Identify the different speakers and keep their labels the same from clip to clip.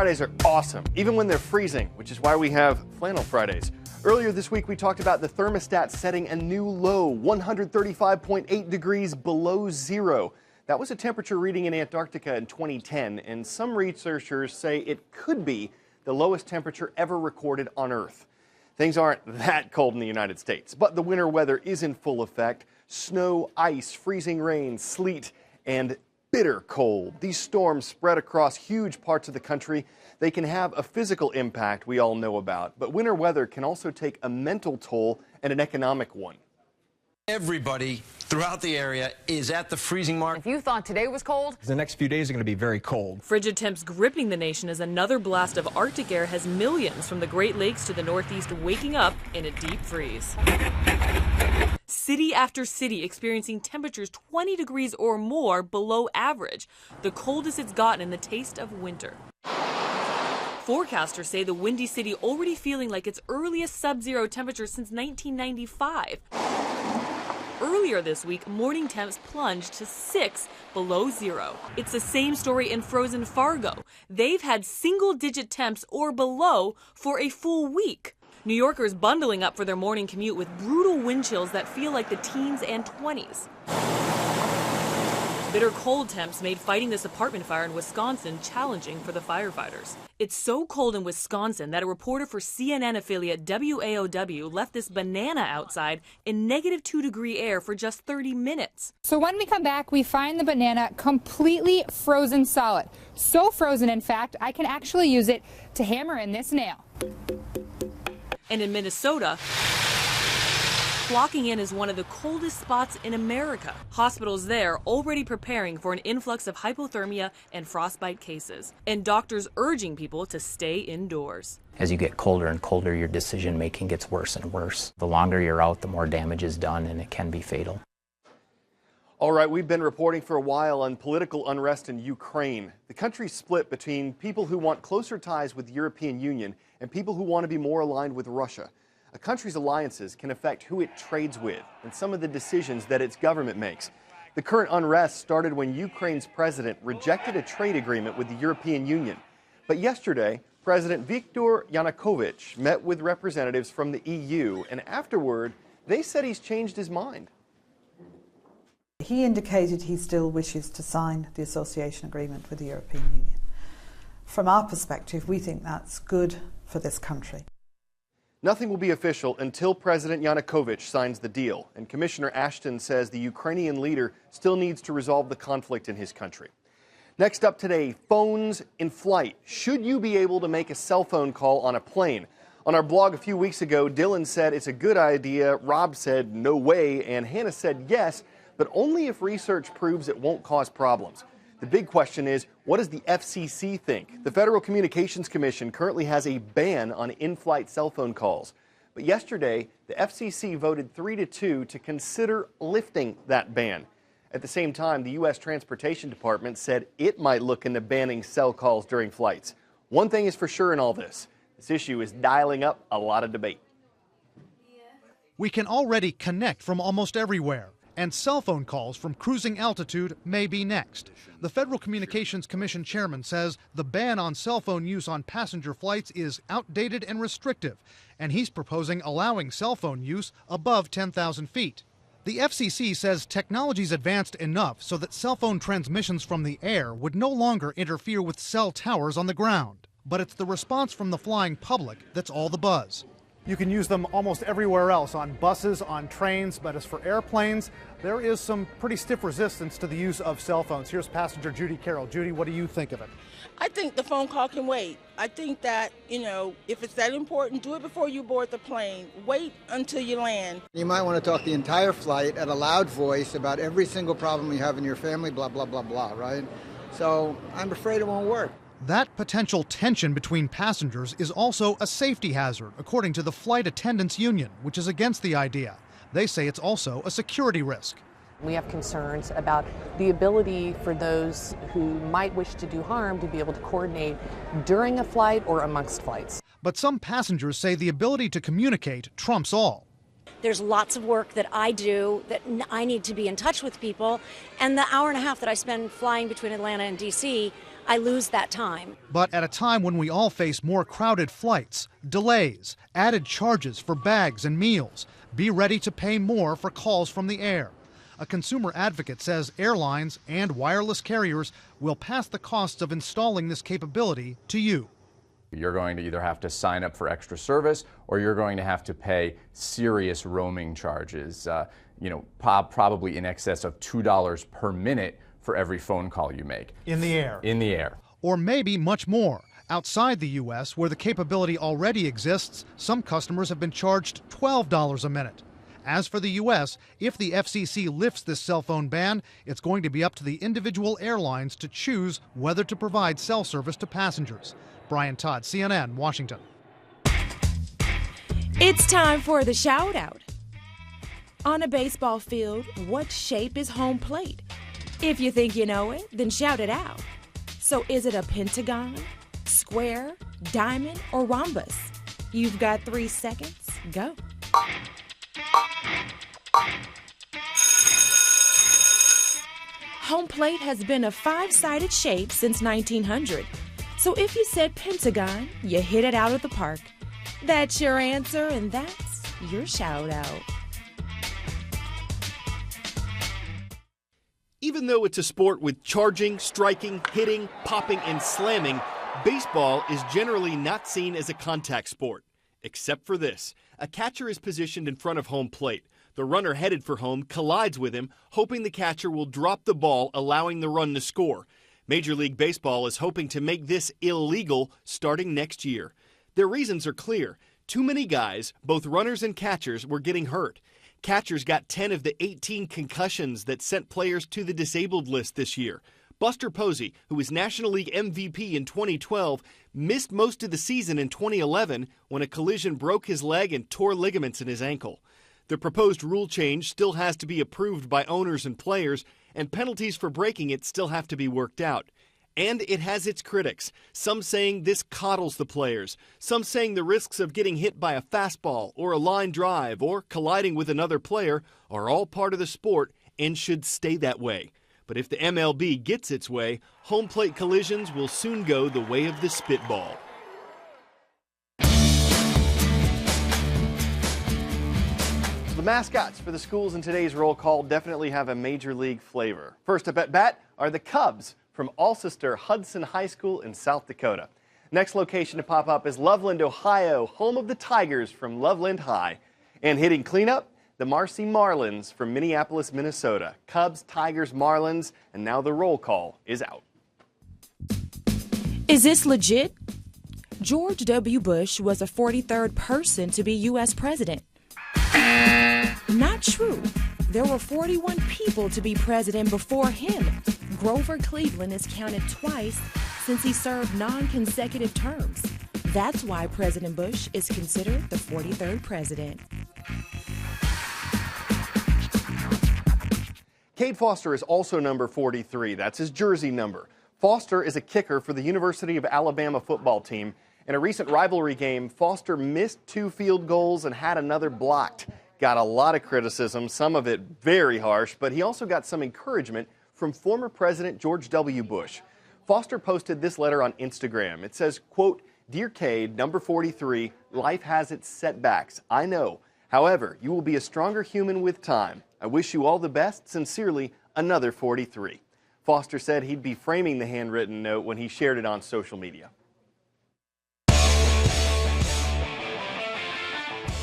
Speaker 1: Fridays are awesome, even when they're freezing, which is why we have Flannel Fridays. Earlier this week, we talked about the thermostat setting a new low, 135.8 degrees below zero. That was a temperature reading in Antarctica in 2010, and some researchers say it could be the lowest temperature ever recorded on Earth. Things aren't that cold in the United States, but the winter weather is in full effect. Snow, ice, freezing rain, sleet, and bitter cold. These storms spread across huge parts of the country. They can have a physical impact we all know about, but winter weather can also take a mental toll and an economic one.
Speaker 2: Everybody throughout the area is at the freezing mark.
Speaker 3: If you thought today was cold,
Speaker 4: the next few days are going to be very cold.
Speaker 5: Frigid temps gripping the nation as another blast of Arctic air has millions from the Great Lakes to the Northeast waking up in a deep freeze. City after city experiencing temperatures 20 degrees or more below average, the coldest it's gotten in the taste of winter. Forecasters say the Windy City already feeling like its earliest sub-zero temperature since 1995. Earlier this week, morning temps plunged to 6 below zero. It's the same story in frozen Fargo. They've had single-digit temps or below for a full week. New Yorkers bundling up for their morning commute with brutal wind chills that feel like the teens and 20s. Bitter cold temps made fighting this apartment fire in Wisconsin challenging for the firefighters. It's so cold in Wisconsin that a reporter for CNN affiliate WAOW left this banana outside in -2-degree air for just 30 minutes.
Speaker 6: So when we come back, we find the banana completely frozen solid. So frozen, in fact, I can actually use it to hammer in this nail.
Speaker 5: And in Minnesota, flocking in is one of the coldest spots in America. Hospitals there already preparing for an influx of hypothermia and frostbite cases, and doctors urging people to stay indoors.
Speaker 7: As you get colder and colder, your decision making gets worse and worse. The longer you're out, the more damage is done, and it can be fatal.
Speaker 1: All right, we've been reporting for a while on political unrest in Ukraine. The country's split between people who want closer ties with the European Union and people who want to be more aligned with Russia. A country's alliances can affect who it trades with and some of the decisions that its government makes. The current unrest started when Ukraine's president rejected a trade agreement with the European Union. But yesterday, President Viktor Yanukovych met with representatives from the EU, and afterward, they said he's changed his mind.
Speaker 8: He indicated he still wishes to sign the association agreement with the European Union. From our perspective, we think that's good for this country.
Speaker 1: Nothing will be official until President Yanukovych signs the deal, and Commissioner Ashton says the Ukrainian leader still needs to resolve the conflict in his country. Next up today, phones in flight. Should you be able to make a cell phone call on a plane? On our blog a few weeks ago, Dylan said it's a good idea, Rob said no way, and Hannah said yes, but only if research proves it won't cause problems. The big question is, what does the FCC think? The Federal Communications Commission currently has a ban on in-flight cell phone calls. But yesterday, the FCC voted 3-2 to consider lifting that ban. At the same time, the U.S. Transportation Department said it might look into banning cell calls during flights. One thing is for sure in all this issue is dialing up a lot of debate.
Speaker 9: We can already connect from almost everywhere, and cell phone calls from cruising altitude may be next. The Federal Communications Commission chairman says the ban on cell phone use on passenger flights is outdated and restrictive, and he's proposing allowing cell phone use above 10,000 feet. The FCC says technology's advanced enough so that cell phone transmissions from the air would no longer interfere with cell towers on the ground. But it's the response from the flying public that's all the buzz.
Speaker 10: You can use them almost everywhere else, on buses, on trains, but as for airplanes, there is some pretty stiff resistance to the use of cell phones. Here's passenger Judy Carroll. Judy, what do you think of it?
Speaker 11: I think the phone call can wait. I think that, if it's that important, do it before you board the plane. Wait until you land.
Speaker 12: You might want to talk the entire flight at a loud voice about every single problem you have in your family, blah, blah, blah, blah, right? So I'm afraid it won't work.
Speaker 9: That potential tension between passengers is also a safety hazard, according to the Flight Attendants Union, which is against the idea. They say it's also a security risk.
Speaker 3: we have concerns about the ability for those who might wish to do harm to be able to coordinate during a flight or amongst flights.
Speaker 9: But some passengers say the ability to communicate trumps all.
Speaker 13: There's lots of work that I do that I need to be in touch with people, and the hour and a half that I spend flying between Atlanta and D.C., I lose that time.
Speaker 9: But at a time when we all face more crowded flights, delays, added charges for bags and meals, be ready to pay more for calls from the air. A consumer advocate says airlines and wireless carriers will pass the costs of installing this capability to you.
Speaker 14: You're going to either have to sign up for extra service or you're going to have to pay serious roaming charges, probably in excess of $2 per minute for every phone call you make.
Speaker 10: In the air.
Speaker 14: In the air.
Speaker 9: Or maybe much more. Outside the U.S., where the capability already exists, some customers have been charged $12 a minute. As for the U.S., if the FCC lifts this cell phone ban, it's going to be up to the individual airlines to choose whether to provide cell service to passengers. Brian Todd, CNN, Washington.
Speaker 15: It's time for the shout out. On a baseball field, what shape is home plate? If you think you know it, then shout it out. So is it a pentagon, square, diamond, or rhombus? You've got 3 seconds. Go. Home plate has been a 5-sided shape since 1900. So if you said pentagon, you hit it out of the park. That's your answer, and that's your shout out.
Speaker 1: Even though it's a sport with charging, striking, hitting, popping, and slamming, baseball is generally not seen as a contact sport. Except for this. A catcher is positioned in front of home plate. The runner headed for home collides with him, hoping the catcher will drop the ball, allowing the run to score. Major League Baseball is hoping to make this illegal starting next year. Their reasons are clear. Too many guys, both runners and catchers, were getting hurt. Catchers got 10 of the 18 concussions that sent players to the disabled list this year. Buster Posey, who was National League MVP in 2012, missed most of the season in 2011 when a collision broke his leg and tore ligaments in his ankle. The proposed rule change still has to be approved by owners and players, and penalties for breaking it still have to be worked out. And it has its critics, some saying this coddles the players, some saying the risks of getting hit by a fastball or a line drive or colliding with another player are all part of the sport and should stay that way. But if the MLB gets its way, home plate collisions will soon go the way of the spitball. The mascots for the schools in today's roll call definitely have a major league flavor. First up at bat are the Cubs from Alcester Hudson High School in South Dakota. Next location to pop up is Loveland, Ohio, home of the Tigers from Loveland High. And hitting cleanup, the Marcy Marlins from Minneapolis, Minnesota. Cubs, Tigers, Marlins, and now the roll call is out.
Speaker 15: Is this legit? George W. Bush was the 43rd person to be U.S. president. Not true. There were 41 people to be president before him. Grover Cleveland is counted twice since he served non-consecutive terms. That's why President Bush is considered the 43rd president.
Speaker 1: Cade Foster is also number 43. That's his jersey number. Foster is a kicker for the University of Alabama football team. In a recent rivalry game, Foster missed 2 field goals and had another blocked. Got a lot of criticism, some of it very harsh, but he also got some encouragement from former President George W. Bush. Foster posted this letter on Instagram. It says, quote, "Dear Cade, number 43, life has its setbacks, I know. However, you will be a stronger human with time. I wish you all the best. Sincerely, another 43. Foster said he'd be framing the handwritten note when he shared it on social media.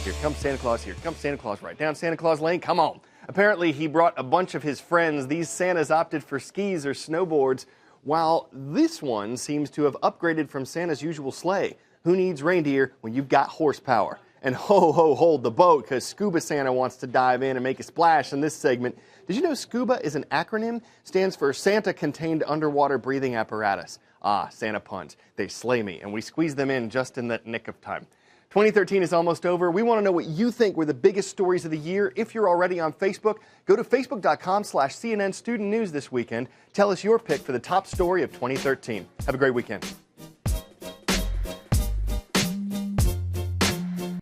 Speaker 1: Here comes Santa Claus, here comes Santa Claus, right down Santa Claus Lane, come on. Apparently he brought a bunch of his friends. These Santas opted for skis or snowboards, while this one seems to have upgraded from Santa's usual sleigh. Who needs reindeer when you've got horsepower? And ho, ho, hold the boat, because Scuba Santa wants to dive in and make a splash in this segment. Did you know SCUBA is an acronym? Stands for Santa Contained Underwater Breathing Apparatus. Ah, Santa puns. They slay me, and we squeeze them in just in the nick of time. 2013 is almost over. We want to know what you think were the biggest stories of the year. If you're already on Facebook, go to facebook.com/CNN Student News this weekend. Tell us your pick for the top story of 2013. Have a great weekend.